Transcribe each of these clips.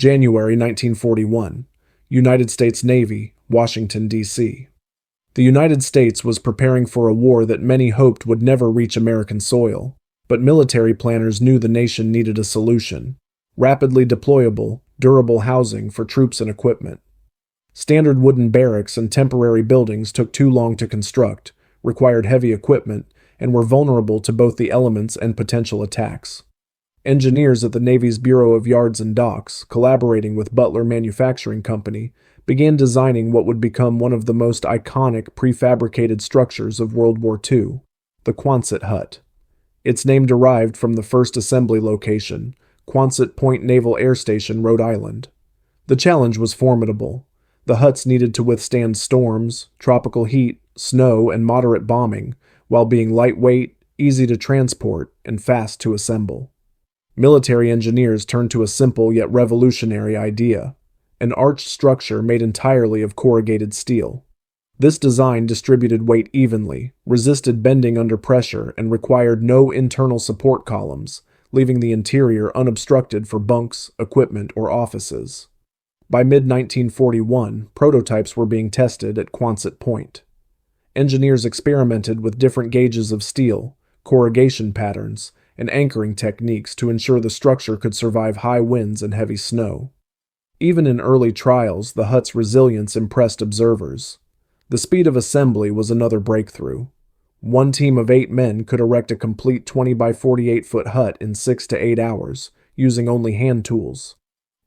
January 1941. United States Navy, Washington, D.C. The United States was preparing for a war that many hoped would never reach American soil, but military planners knew the nation needed a solution: rapidly deployable, durable housing for troops and equipment. Standard wooden barracks and temporary buildings took too long to construct, required heavy equipment, and were vulnerable to both the elements and potential attacks. Engineers at the Navy's Bureau of Yards and Docks, collaborating with Butler Manufacturing Company, began designing what would become one of the most iconic prefabricated structures of World War II, the Quonset Hut. Its name derived from the first assembly location, Quonset Point Naval Air Station, Rhode Island. The challenge was formidable. The huts needed to withstand storms, tropical heat, snow, and moderate bombing, while being lightweight, easy to transport, and fast to assemble. Military engineers turned to a simple yet revolutionary idea: an arched structure made entirely of corrugated steel. This design distributed weight evenly, resisted bending under pressure, and required no internal support columns, leaving the interior unobstructed for bunks, equipment, or offices. By mid-1941, prototypes were being tested at Quonset Point. Engineers experimented with different gauges of steel, corrugation patterns, and anchoring techniques to ensure the structure could survive high winds and heavy snow. Even in early trials, the hut's resilience impressed observers. The speed of assembly was another breakthrough. One team of 8 men could erect a complete 20 by 48-foot hut in 6 to 8 hours, using only hand tools.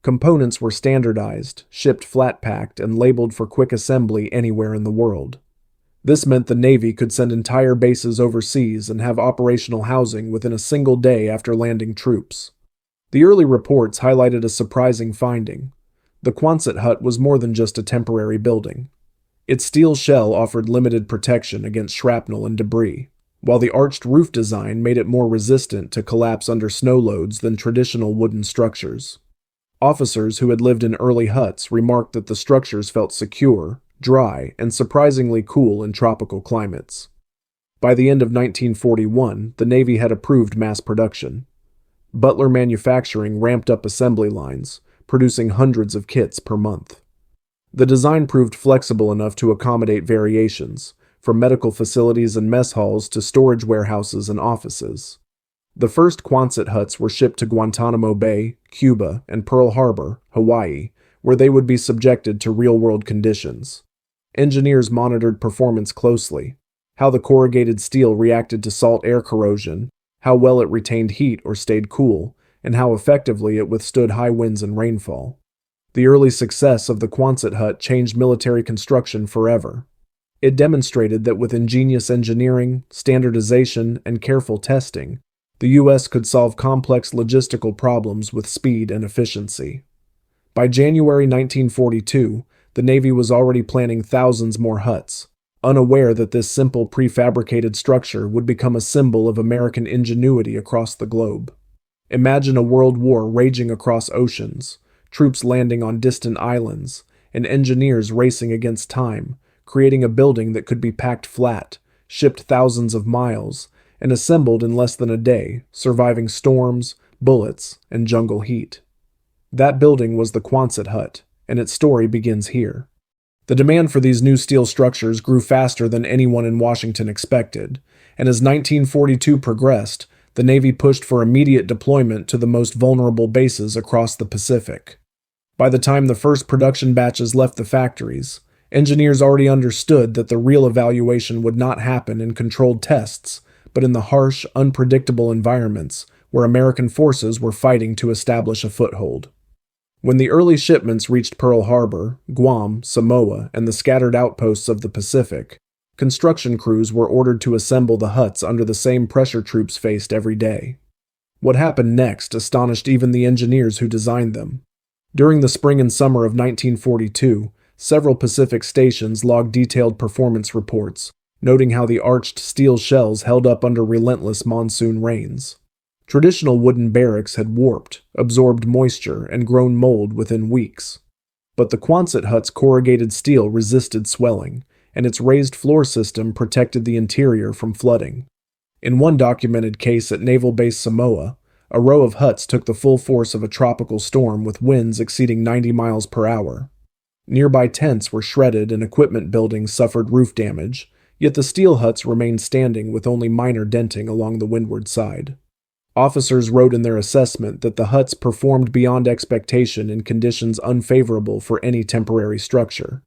Components were standardized, shipped flat-packed, and labeled for quick assembly anywhere in the world. This meant the Navy could send entire bases overseas and have operational housing within a single day after landing troops. The early reports highlighted a surprising finding. The Quonset Hut was more than just a temporary building. Its steel shell offered limited protection against shrapnel and debris, while the arched roof design made it more resistant to collapse under snow loads than traditional wooden structures. Officers who had lived in early huts remarked that the structures felt secure, dry, and surprisingly cool in tropical climates. By the end of 1941, the Navy had approved mass production. Butler Manufacturing ramped up assembly lines, producing hundreds of kits per month. The design proved flexible enough to accommodate variations, from medical facilities and mess halls to storage warehouses and offices. The first Quonset huts were shipped to Guantanamo Bay, Cuba, and Pearl Harbor, Hawaii, where they would be subjected to real-world conditions. Engineers monitored performance closely: how the corrugated steel reacted to salt air corrosion, how well it retained heat or stayed cool, and how effectively it withstood high winds and rainfall. The early success of the Quonset Hut changed military construction forever. It demonstrated that with ingenious engineering, standardization, and careful testing, the U.S. could solve complex logistical problems with speed and efficiency. By January 1942, the Navy was already planning thousands more huts, unaware that this simple prefabricated structure would become a symbol of American ingenuity across the globe. Imagine a world war raging across oceans, troops landing on distant islands, and engineers racing against time, creating a building that could be packed flat, shipped thousands of miles, and assembled in less than a day, surviving storms, bullets, and jungle heat. That building was the Quonset Hut, and its story begins here. The demand for these new steel structures grew faster than anyone in Washington expected, and as 1942 progressed, the Navy pushed for immediate deployment to the most vulnerable bases across the Pacific. By the time the first production batches left the factories, engineers already understood that the real evaluation would not happen in controlled tests, but in the harsh, unpredictable environments where American forces were fighting to establish a foothold. When the early shipments reached Pearl Harbor, Guam, Samoa, and the scattered outposts of the Pacific, construction crews were ordered to assemble the huts under the same pressure troops faced every day. What happened next astonished even the engineers who designed them. During the spring and summer of 1942, several Pacific stations logged detailed performance reports, noting how the arched steel shells held up under relentless monsoon rains. Traditional wooden barracks had warped, absorbed moisture, and grown mold within weeks. But the Quonset Hut's corrugated steel resisted swelling, and its raised floor system protected the interior from flooding. In one documented case at Naval Base Samoa, A row of huts took the full force of a tropical storm with winds exceeding 90 miles per hour. Nearby tents were shredded and equipment buildings suffered roof damage, yet the steel huts remained standing with only minor denting along the windward side. Officers wrote in their assessment that the huts performed beyond expectation in conditions unfavorable for any temporary structure.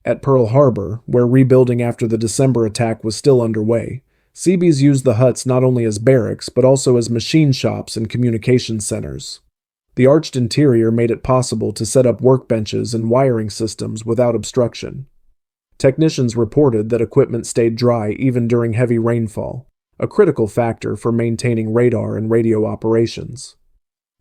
At Pearl Harbor, where rebuilding after the December attack was still underway, Seabees used the huts not only as barracks but also as machine shops and communication centers. The arched interior made it possible to set up workbenches and wiring systems without obstruction. Technicians reported that equipment stayed dry even during heavy rainfall, a critical factor for maintaining radar and radio operations.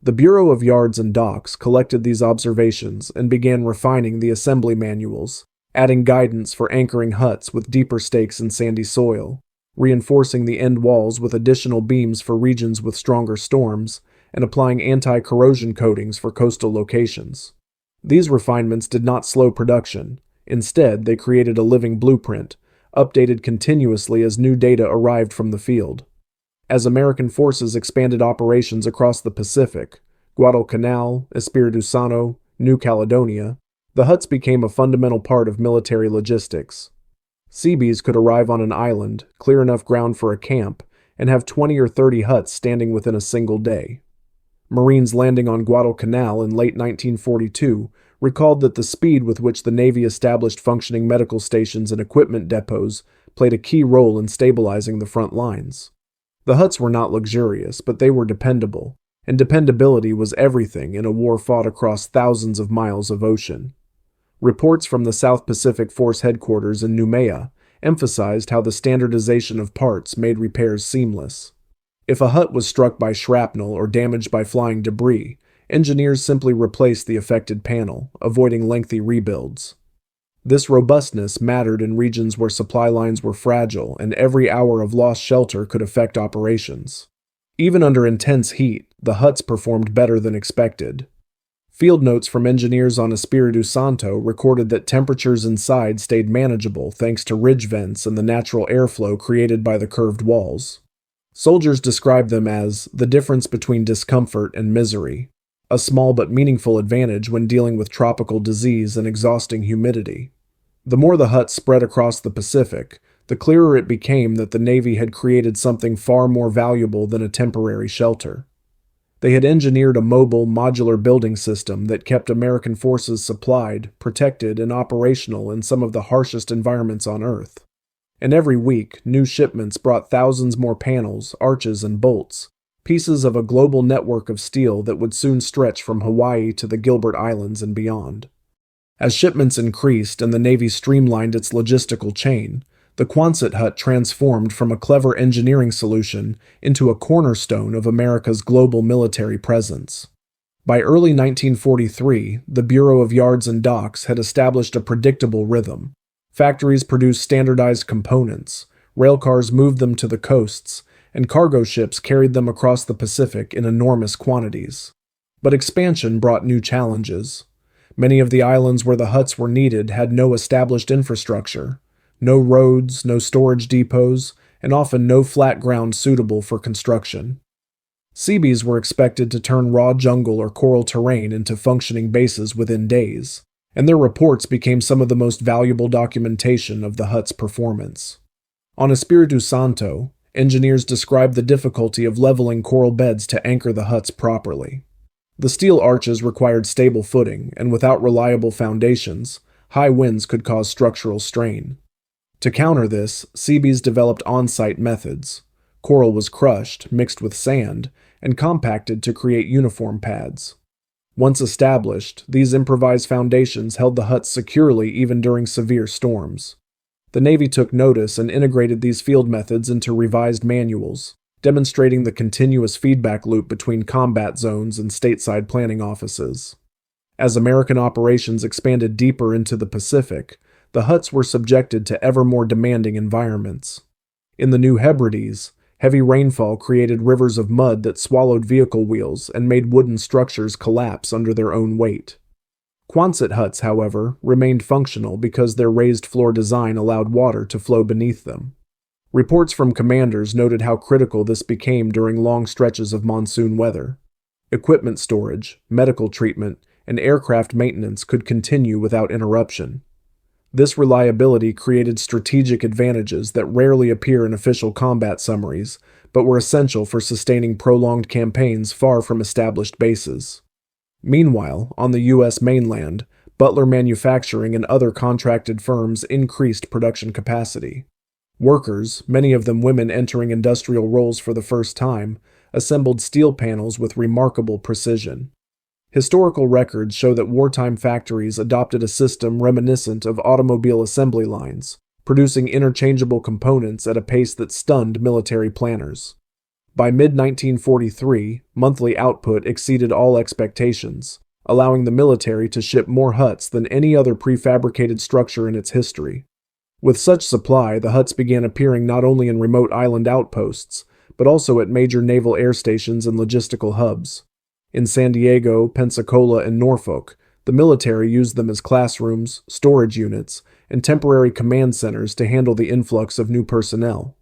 The Bureau of Yards and Docks collected these observations and began refining the assembly manuals, adding guidance for anchoring huts with deeper stakes in sandy soil, reinforcing the end walls with additional beams for regions with stronger storms, and applying anti-corrosion coatings for coastal locations. These refinements did not slow production. Instead, they created a living blueprint, updated continuously as new data arrived from the field. As American forces expanded operations across the Pacific, Guadalcanal, Espiritu Santo, New Caledonia, the huts became a fundamental part of military logistics. Seabees could arrive on an island, clear enough ground for a camp, and have 20 or 30 huts standing within a single day. Marines landing on Guadalcanal in late 1942 recalled that the speed with which the Navy established functioning medical stations and equipment depots played a key role in stabilizing the front lines. The huts were not luxurious, but they were dependable, and dependability was everything in a war fought across thousands of miles of ocean. Reports from the South Pacific Force headquarters in Noumea emphasized how the standardization of parts made repairs seamless. If a hut was struck by shrapnel or damaged by flying debris, engineers simply replaced the affected panel, avoiding lengthy rebuilds. This robustness mattered in regions where supply lines were fragile and every hour of lost shelter could affect operations. Even under intense heat, the huts performed better than expected. Field notes from engineers on Espiritu Santo recorded that temperatures inside stayed manageable thanks to ridge vents and the natural airflow created by the curved walls. Soldiers described them as the difference between discomfort and misery, a small but meaningful advantage when dealing with tropical disease and exhausting humidity. The more the huts spread across the Pacific, the clearer it became that the Navy had created something far more valuable than a temporary shelter. They had engineered a mobile, modular building system that kept American forces supplied, protected, and operational in some of the harshest environments on Earth. And every week, new shipments brought thousands more panels, arches, and bolts, pieces of a global network of steel that would soon stretch from Hawaii to the Gilbert Islands and beyond. As shipments increased and the Navy streamlined its logistical chain, the Quonset Hut transformed from a clever engineering solution into a cornerstone of America's global military presence. By early 1943, the Bureau of Yards and Docks had established a predictable rhythm. Factories produced standardized components, railcars moved them to the coasts, and cargo ships carried them across the Pacific in enormous quantities. But expansion brought new challenges. Many of the islands where the huts were needed had no established infrastructure. No roads, no storage depots, and often no flat ground suitable for construction. Seabees were expected to turn raw jungle or coral terrain into functioning bases within days, and their reports became some of the most valuable documentation of the hut's performance. On Espiritu Santo, engineers described the difficulty of leveling coral beds to anchor the huts properly. The steel arches required stable footing, and without reliable foundations, high winds could cause structural strain. To counter this, Seabees developed on-site methods. Coral was crushed, mixed with sand, and compacted to create uniform pads. Once established, these improvised foundations held the huts securely even during severe storms. The Navy took notice and integrated these field methods into revised manuals, demonstrating the continuous feedback loop between combat zones and stateside planning offices. As American operations expanded deeper into the Pacific, the huts were subjected to ever more demanding environments. In the New Hebrides, heavy rainfall created rivers of mud that swallowed vehicle wheels and made wooden structures collapse under their own weight. Quonset huts, however, remained functional because their raised floor design allowed water to flow beneath them. Reports from commanders noted how critical this became during long stretches of monsoon weather. Equipment storage, medical treatment, and aircraft maintenance could continue without interruption. This reliability created strategic advantages that rarely appear in official combat summaries, but were essential for sustaining prolonged campaigns far from established bases. Meanwhile, on the U.S. mainland, Butler Manufacturing and other contracted firms increased production capacity. Workers, many of them women entering industrial roles for the first time, assembled steel panels with remarkable precision. Historical records show that wartime factories adopted a system reminiscent of automobile assembly lines, producing interchangeable components at a pace that stunned military planners. By mid-1943, monthly output exceeded all expectations, allowing the military to ship more huts than any other prefabricated structure in its history. With such supply, the huts began appearing not only in remote island outposts, but also at major naval air stations and logistical hubs. In San Diego, Pensacola, and Norfolk, the military used them as classrooms, storage units, and temporary command centers to handle the influx of new personnel.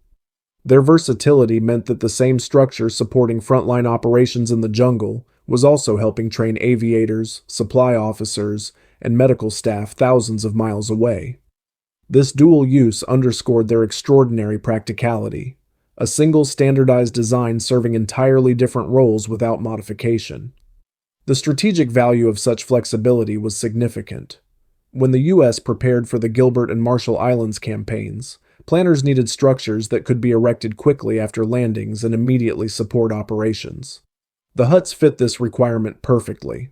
Their versatility meant that the same structure supporting frontline operations in the jungle was also helping train aviators, supply officers, and medical staff thousands of miles away. This dual use underscored their extraordinary practicality, a single standardized design serving entirely different roles without modification. The strategic value of such flexibility was significant. When the U.S. prepared for the Gilbert and Marshall Islands campaigns, planners needed structures that could be erected quickly after landings and immediately support operations. The huts fit this requirement perfectly.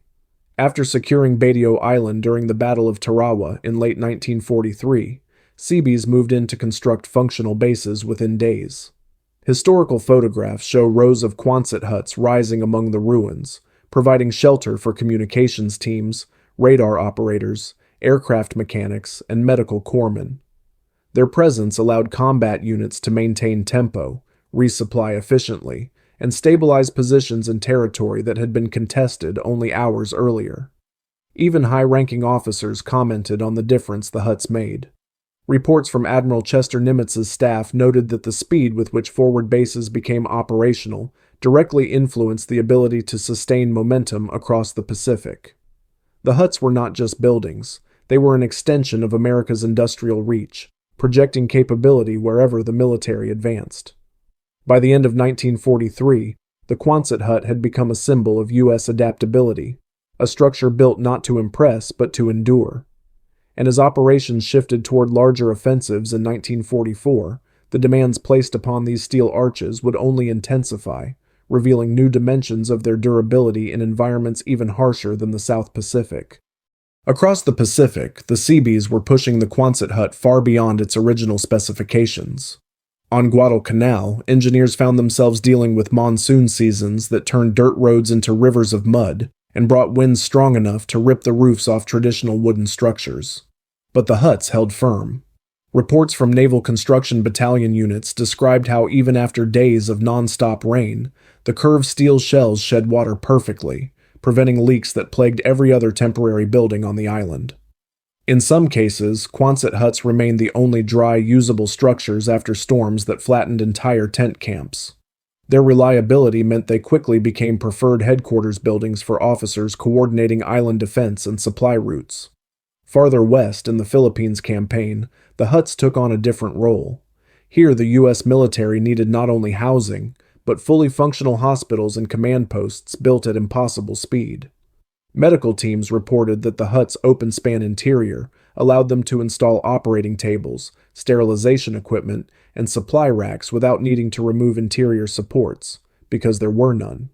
After securing Batio Island during the Battle of Tarawa in late 1943, Seabees moved in to construct functional bases within days. Historical photographs show rows of Quonset huts rising among the ruins, providing shelter for communications teams, radar operators, aircraft mechanics, and medical corpsmen. Their presence allowed combat units to maintain tempo, resupply efficiently, and stabilize positions in territory that had been contested only hours earlier. Even high-ranking officers commented on the difference the huts made. Reports from Admiral Chester Nimitz's staff noted that the speed with which forward bases became operational directly influenced the ability to sustain momentum across the Pacific. The huts were not just buildings, they were an extension of America's industrial reach, projecting capability wherever the military advanced. By the end of 1943, the Quonset Hut had become a symbol of U.S. adaptability, a structure built not to impress but to endure. And as operations shifted toward larger offensives in 1944, the demands placed upon these steel arches would only intensify, revealing new dimensions of their durability in environments even harsher than the South Pacific. Across the Pacific, the Seabees were pushing the Quonset Hut far beyond its original specifications. On Guadalcanal, engineers found themselves dealing with monsoon seasons that turned dirt roads into rivers of mud and brought winds strong enough to rip the roofs off traditional wooden structures. But the huts held firm. Reports from Naval Construction Battalion units described how even after days of non-stop rain, the curved steel shells shed water perfectly, preventing leaks that plagued every other temporary building on the island. In some cases, Quonset huts remained the only dry, usable structures after storms that flattened entire tent camps. Their reliability meant they quickly became preferred headquarters buildings for officers coordinating island defense and supply routes. Farther west, in the Philippines campaign, the huts took on a different role. Here, the U.S. military needed not only housing, but fully functional hospitals and command posts built at impossible speed. Medical teams reported that the hut's open-span interior allowed them to install operating tables, sterilization equipment, and supply racks without needing to remove interior supports, because there were none.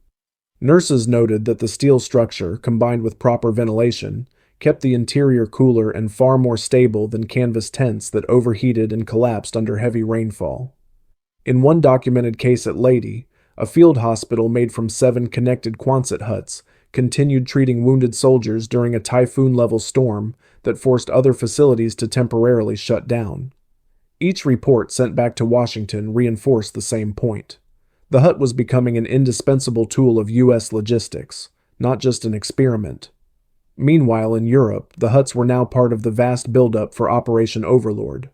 Nurses noted that the steel structure, combined with proper ventilation, kept the interior cooler and far more stable than canvas tents that overheated and collapsed under heavy rainfall. In one documented case at Leyte, a field hospital made from 7 connected Quonset huts continued treating wounded soldiers during a typhoon-level storm that forced other facilities to temporarily shut down. Each report sent back to Washington reinforced the same point. The hut was becoming an indispensable tool of U.S. logistics, not just an experiment. Meanwhile, in Europe, the huts were now part of the vast buildup for Operation Overlord.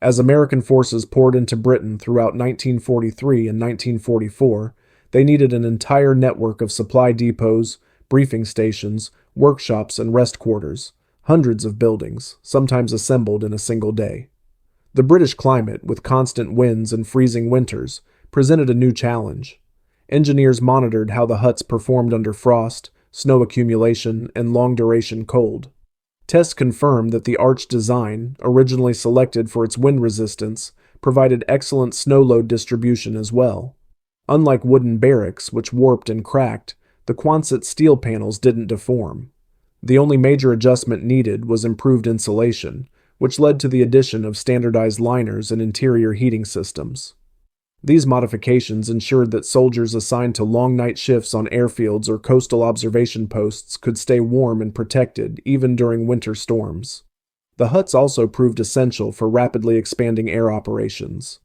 As American forces poured into Britain throughout 1943 and 1944, they needed an entire network of supply depots, briefing stations, workshops, and rest quarters, hundreds of buildings, sometimes assembled in a single day. The British climate, with constant winds and freezing winters, presented a new challenge. Engineers monitored how the huts performed under frost, snow accumulation, and long-duration cold. Tests confirmed that the arch design, originally selected for its wind resistance, provided excellent snow load distribution as well. Unlike wooden barracks, which warped and cracked, the Quonset steel panels didn't deform. The only major adjustment needed was improved insulation, which led to the addition of standardized liners and interior heating systems. These modifications ensured that soldiers assigned to long night shifts on airfields or coastal observation posts could stay warm and protected even during winter storms. The huts also proved essential for rapidly expanding air operations.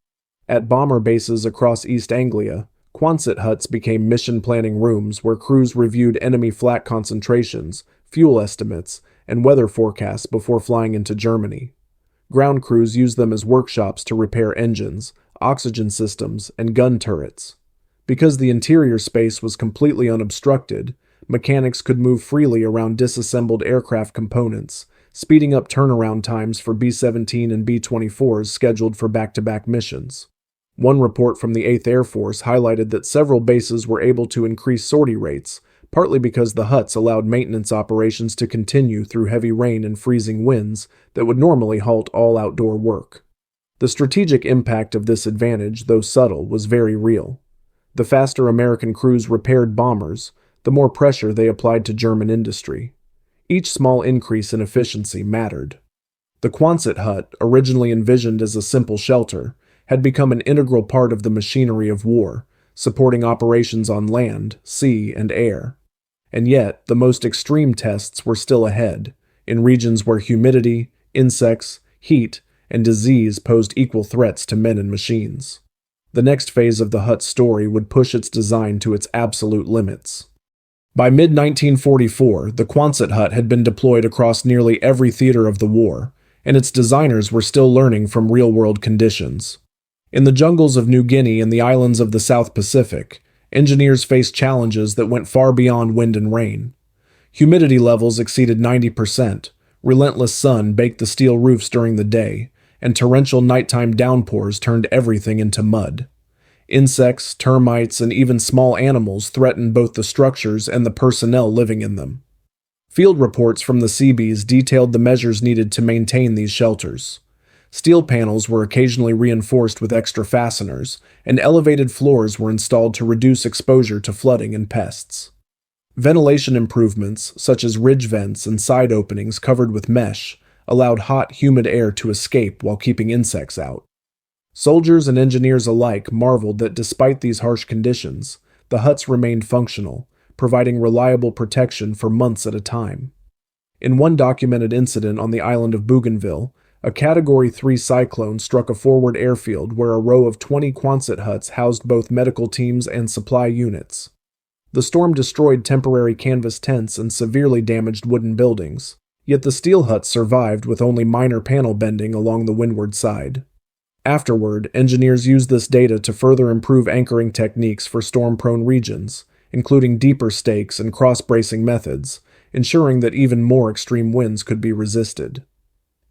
At bomber bases across East Anglia, Quonset huts became mission planning rooms where crews reviewed enemy flak concentrations, fuel estimates, and weather forecasts before flying into Germany. Ground crews used them as workshops to repair engines, oxygen systems, and gun turrets. Because the interior space was completely unobstructed, mechanics could move freely around disassembled aircraft components, speeding up turnaround times for B-17 and B-24s scheduled for back-to-back missions. One report from the 8th Air Force highlighted that several bases were able to increase sortie rates, partly because the huts allowed maintenance operations to continue through heavy rain and freezing winds that would normally halt all outdoor work. The strategic impact of this advantage, though subtle, was very real. The faster American crews repaired bombers, the more pressure they applied to German industry. Each small increase in efficiency mattered. The Quonset hut, originally envisioned as a simple shelter, had become an integral part of the machinery of war, supporting operations on land, sea, and air. And yet, the most extreme tests were still ahead, in regions where humidity, insects, heat, and disease posed equal threats to men and machines. The next phase of the hut's story would push its design to its absolute limits. By mid-1944, the Quonset hut had been deployed across nearly every theater of the war, and its designers were still learning from real-world conditions. In the jungles of New Guinea and the islands of the South Pacific, engineers faced challenges that went far beyond wind and rain. Humidity levels exceeded 90%, relentless sun baked the steel roofs during the day, and torrential nighttime downpours turned everything into mud. Insects, termites, and even small animals threatened both the structures and the personnel living in them. Field reports from the Seabees detailed the measures needed to maintain these shelters. Steel panels were occasionally reinforced with extra fasteners, and elevated floors were installed to reduce exposure to flooding and pests. Ventilation improvements, such as ridge vents and side openings covered with mesh, allowed hot, humid air to escape while keeping insects out. Soldiers and engineers alike marveled that despite these harsh conditions, the huts remained functional, providing reliable protection for months at a time. In one documented incident on the island of Bougainville, a Category 3 cyclone struck a forward airfield where a row of 20 Quonset huts housed both medical teams and supply units. The storm destroyed temporary canvas tents and severely damaged wooden buildings, yet the steel huts survived with only minor panel bending along the windward side. Afterward, engineers used this data to further improve anchoring techniques for storm-prone regions, including deeper stakes and cross-bracing methods, ensuring that even more extreme winds could be resisted.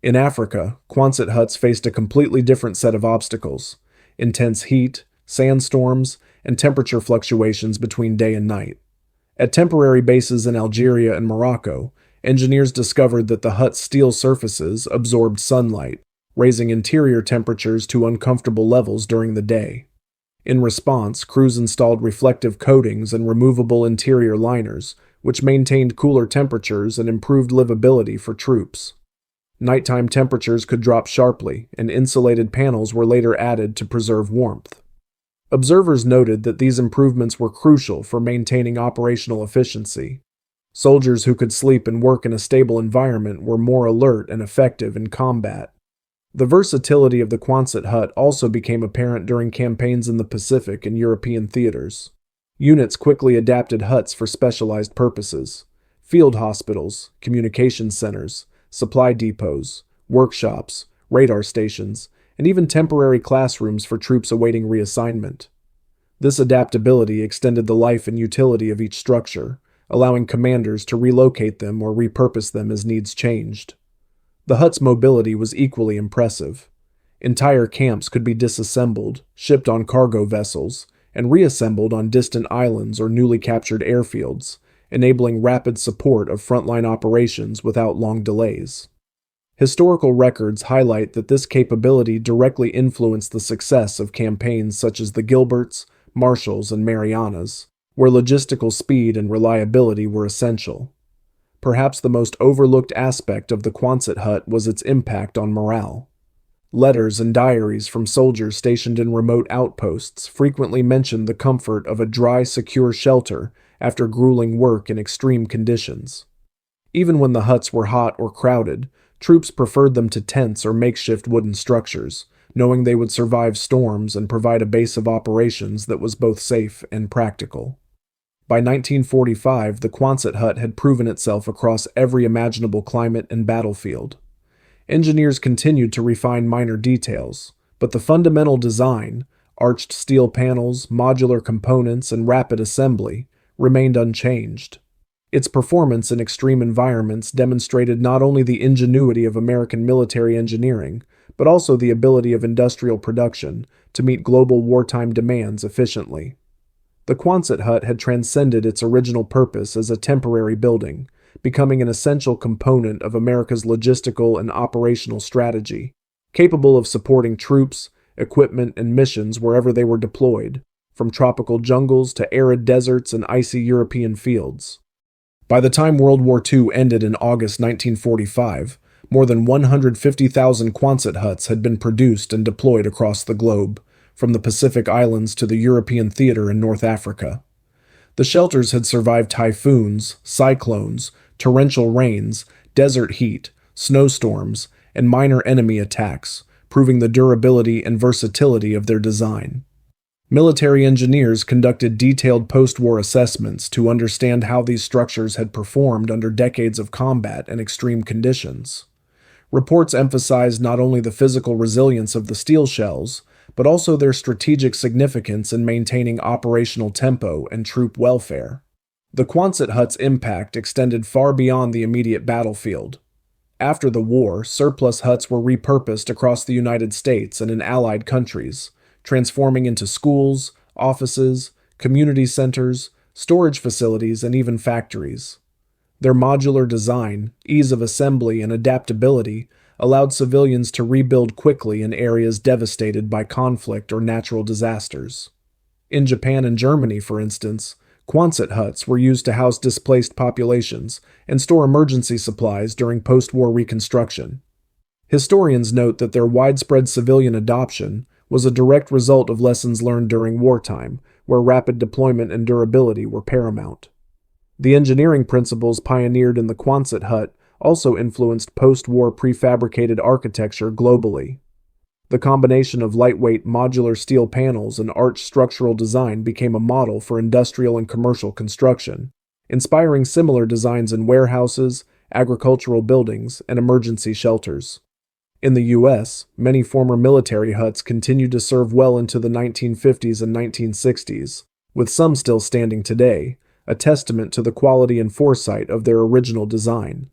In Africa, Quonset huts faced a completely different set of obstacles: intense heat, sandstorms, and temperature fluctuations between day and night. At temporary bases in Algeria and Morocco, engineers discovered that the hut's steel surfaces absorbed sunlight, raising interior temperatures to uncomfortable levels during the day. In response, crews installed reflective coatings and removable interior liners, which maintained cooler temperatures and improved livability for troops. Nighttime temperatures could drop sharply, and insulated panels were later added to preserve warmth. Observers noted that these improvements were crucial for maintaining operational efficiency. Soldiers who could sleep and work in a stable environment were more alert and effective in combat. The versatility of the Quonset hut also became apparent during campaigns in the Pacific and European theaters. Units quickly adapted huts for specialized purposes: field hospitals, communication centers, supply depots, workshops, radar stations, and even temporary classrooms for troops awaiting reassignment. This adaptability extended the life and utility of each structure, allowing commanders to relocate them or repurpose them as needs changed. The hut's mobility was equally impressive. Entire camps could be disassembled, shipped on cargo vessels, and reassembled on distant islands or newly captured airfields, enabling rapid support of frontline operations without long delays. Historical records highlight that this capability directly influenced the success of campaigns such as the Gilberts, Marshalls, and Marianas, where logistical speed and reliability were essential. Perhaps the most overlooked aspect of the Quonset hut was its impact on morale. Letters and diaries from soldiers stationed in remote outposts frequently mentioned the comfort of a dry, secure shelter after grueling work in extreme conditions. Even when the huts were hot or crowded, troops preferred them to tents or makeshift wooden structures, knowing they would survive storms and provide a base of operations that was both safe and practical. By 1945, the Quonset hut had proven itself across every imaginable climate and battlefield. Engineers continued to refine minor details, but the fundamental design, arched steel panels, modular components, and rapid assembly, remained unchanged. Its performance in extreme environments demonstrated not only the ingenuity of American military engineering, but also the ability of industrial production to meet global wartime demands efficiently. The Quonset hut had transcended its original purpose as a temporary building, becoming an essential component of America's logistical and operational strategy, capable of supporting troops, equipment, and missions wherever they were deployed, from tropical jungles to arid deserts and icy European fields. By the time World War II ended in August 1945, more than 150,000 Quonset huts had been produced and deployed across the globe, from the Pacific Islands to the European theater in North Africa. The shelters had survived typhoons, cyclones, torrential rains, desert heat, snowstorms, and minor enemy attacks, proving the durability and versatility of their design. Military engineers conducted detailed post-war assessments to understand how these structures had performed under decades of combat and extreme conditions. Reports emphasized not only the physical resilience of the steel shells, but also their strategic significance in maintaining operational tempo and troop welfare. The Quonset hut's impact extended far beyond the immediate battlefield. After the war, surplus huts were repurposed across the United States and in allied countries, transforming into schools, offices, community centers, storage facilities, and even factories. Their modular design, ease of assembly, and adaptability allowed civilians to rebuild quickly in areas devastated by conflict or natural disasters. In Japan and Germany, for instance, Quonset huts were used to house displaced populations and store emergency supplies during post-war reconstruction. Historians note that their widespread civilian adoption was a direct result of lessons learned during wartime, where rapid deployment and durability were paramount. The engineering principles pioneered in the Quonset hut also influenced post-war prefabricated architecture globally. The combination of lightweight modular steel panels and arched structural design became a model for industrial and commercial construction, inspiring similar designs in warehouses, agricultural buildings, and emergency shelters. In the U.S., many former military huts continued to serve well into the 1950s and 1960s, with some still standing today, a testament to the quality and foresight of their original design.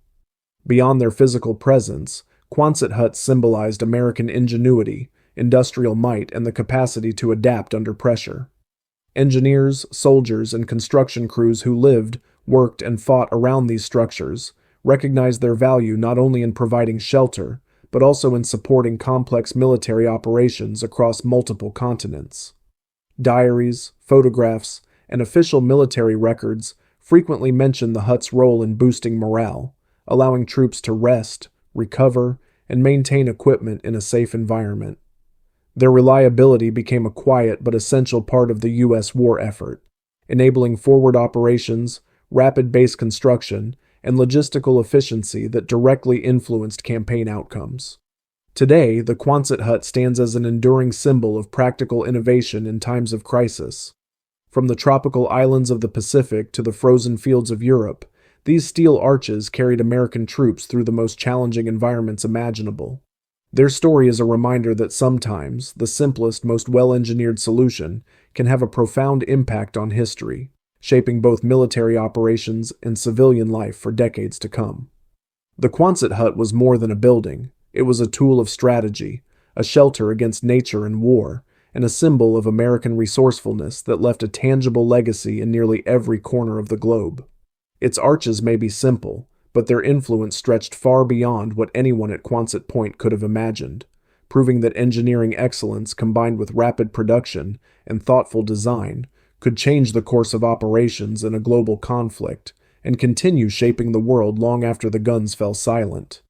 Beyond their physical presence, Quonset huts symbolized American ingenuity, industrial might, and the capacity to adapt under pressure. Engineers, soldiers, and construction crews who lived, worked, and fought around these structures recognized their value not only in providing shelter, but also in supporting complex military operations across multiple continents. Diaries, photographs, and official military records frequently mention the hut's role in boosting morale, allowing troops to rest, recover, and maintain equipment in a safe environment. Their reliability became a quiet but essential part of the U.S. war effort, enabling forward operations, rapid base construction, and logistical efficiency that directly influenced campaign outcomes. Today, the Quonset hut stands as an enduring symbol of practical innovation in times of crisis. From the tropical islands of the Pacific to the frozen fields of Europe, these steel arches carried American troops through the most challenging environments imaginable. Their story is a reminder that sometimes the simplest, most well-engineered solution can have a profound impact on history, shaping both military operations and civilian life for decades to come. The Quonset hut was more than a building. It was a tool of strategy, a shelter against nature and war, and a symbol of American resourcefulness that left a tangible legacy in nearly every corner of the globe. Its arches may be simple, but their influence stretched far beyond what anyone at Quonset Point could have imagined, proving that engineering excellence combined with rapid production and thoughtful design could change the course of operations in a global conflict and continue shaping the world long after the guns fell silent.